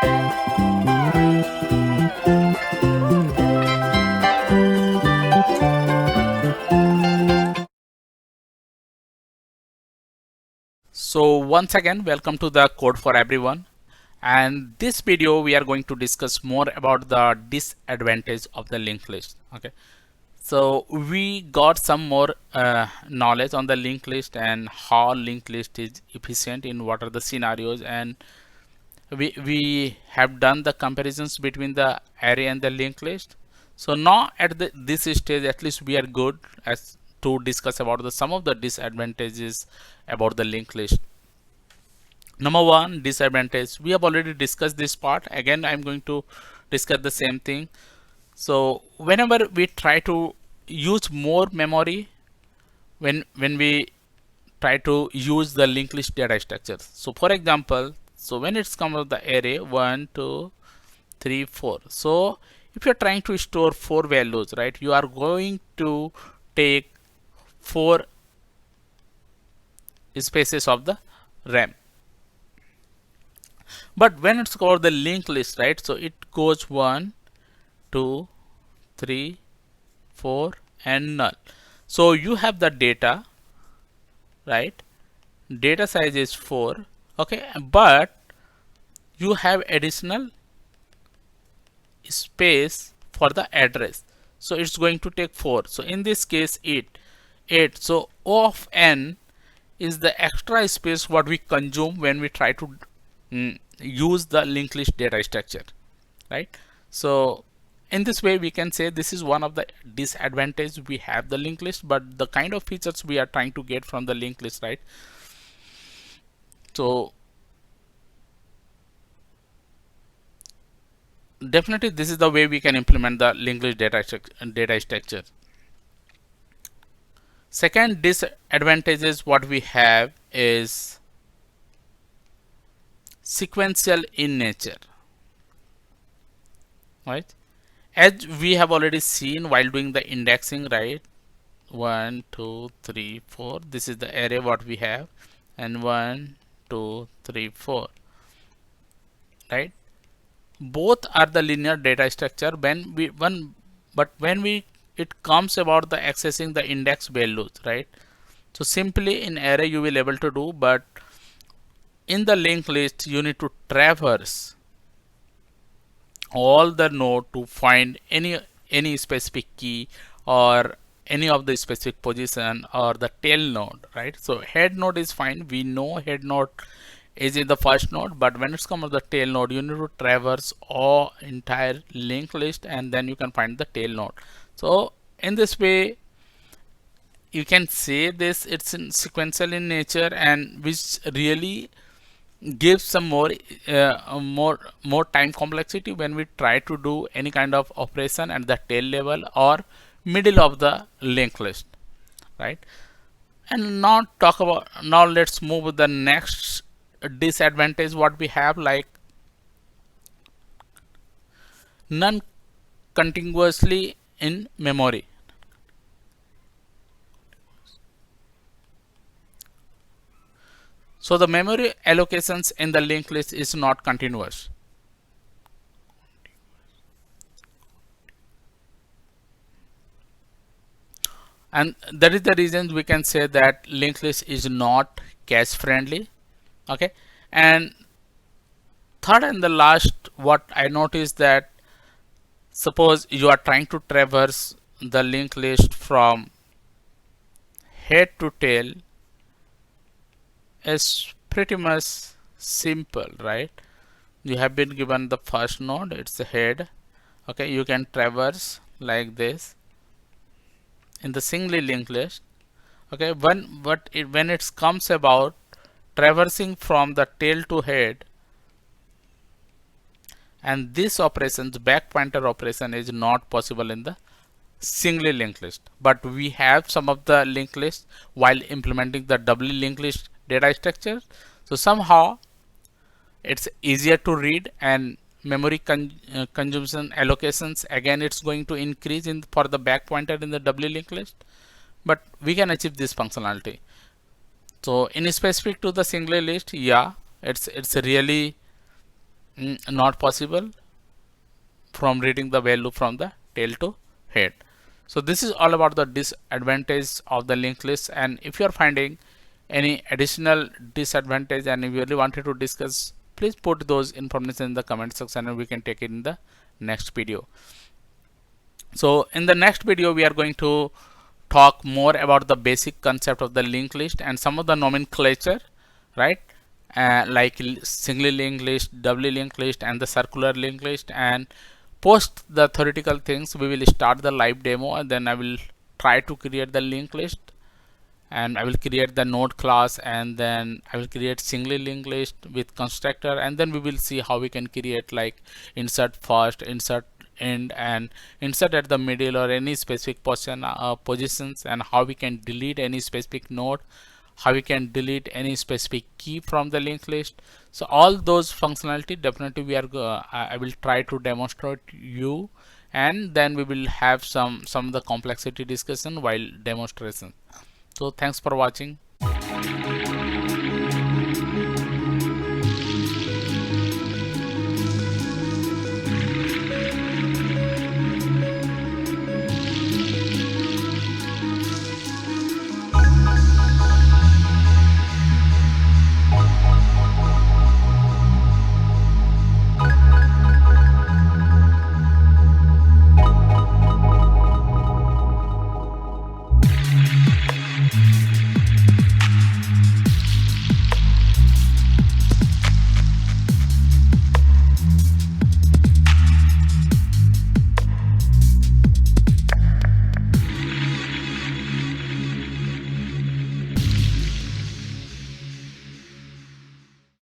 So once again, welcome to the Code for Everyone. And this video we are going to discuss more about the disadvantage of the linked list. Okay, so we got some more knowledge on the linked list and how linked list is efficient in what are the scenarios, and we have done the comparisons between the array and the linked list. So now at this stage, at least we are good as to discuss about the some of the disadvantages about the linked list. Number one disadvantage, we have already discussed this part. Again, I'm going to discuss the same thing. So whenever we try to use more memory, when we try to use the linked list data structure. So for example, so when it's come of the array 1 2 3 4, so if you're trying to store 4 values, right, you are going to take 4 spaces of the RAM. But when it's called the linked list, right, so it goes 1 2 3 4 and null. So you have the data, right, data size is 4, okay, but you have additional space for the address, so it's going to take 4. So in this case 8. So O of n is the extra space what we consume when we try to use the linked list data structure, right? So in this way we can say this is one of the disadvantages we have the linked list, but the kind of features we are trying to get from the linked list, right? So definitely this is the way we can implement the linked list data structure. Second disadvantages what we have is sequential in nature, right? As we have already seen while doing the indexing, right, 1 2 3 4, this is the array what we have, and 1 2 3 4, right? Both are the linear data structure but when we it comes about the accessing the index values, right? So simply in array you will able to do, but in the linked list you need to traverse all the node to find any specific key or any of the specific position or the tail node, right? So head node is fine, we know head node is in the first node, but when it's come to the tail node you need to traverse all entire linked list and then you can find the tail node. So in this way you can say this it's in sequential in nature, and which really gives some more time complexity when we try to do any kind of operation at the tail level or middle of the linked list, right? And now let's move to the next disadvantage what we have, like non-contiguously in memory. So the memory allocations in the linked list is not continuous. And that is the reason we can say that linked list is not cache friendly. Okay. And third and the last, what I noticed that suppose you are trying to traverse the linked list from head to tail, is pretty much simple, right? You have been given the first node, it's the head. Okay, you can traverse like this in the singly linked list. Okay, when it comes about traversing from the tail to head, and this operations back pointer operation is not possible in the singly linked list, but we have some of the linked list while implementing the doubly linked list data structure. So somehow it's easier to read, and memory consumption allocations again it's going to increase in for the back pointer in the doubly linked list, but we can achieve this functionality. So in specific to the singly list, yeah, it's really not possible from reading the value from the tail to head. So this is all about the disadvantage of the linked list, and if you are finding any additional disadvantage and if you really wanted to discuss, please put those information in the comment section and we can take it in the next video. So in the next video we are going to talk more about the basic concept of the linked list and some of the nomenclature, right? Like singly linked list, doubly linked list, and the circular linked list. And post the theoretical things, we will start the live demo, and then I will try to create the linked list, and I will create the node class, and then I will create singly linked list with constructor, and then we will see how we can create like insert first, insert end, and insert at the middle or any specific positions, and how we can delete any specific node, how we can delete any specific key from the linked list. So all those functionality definitely we are I will try to demonstrate you, and then we will have some of the complexity discussion while demonstration. So thanks for watching.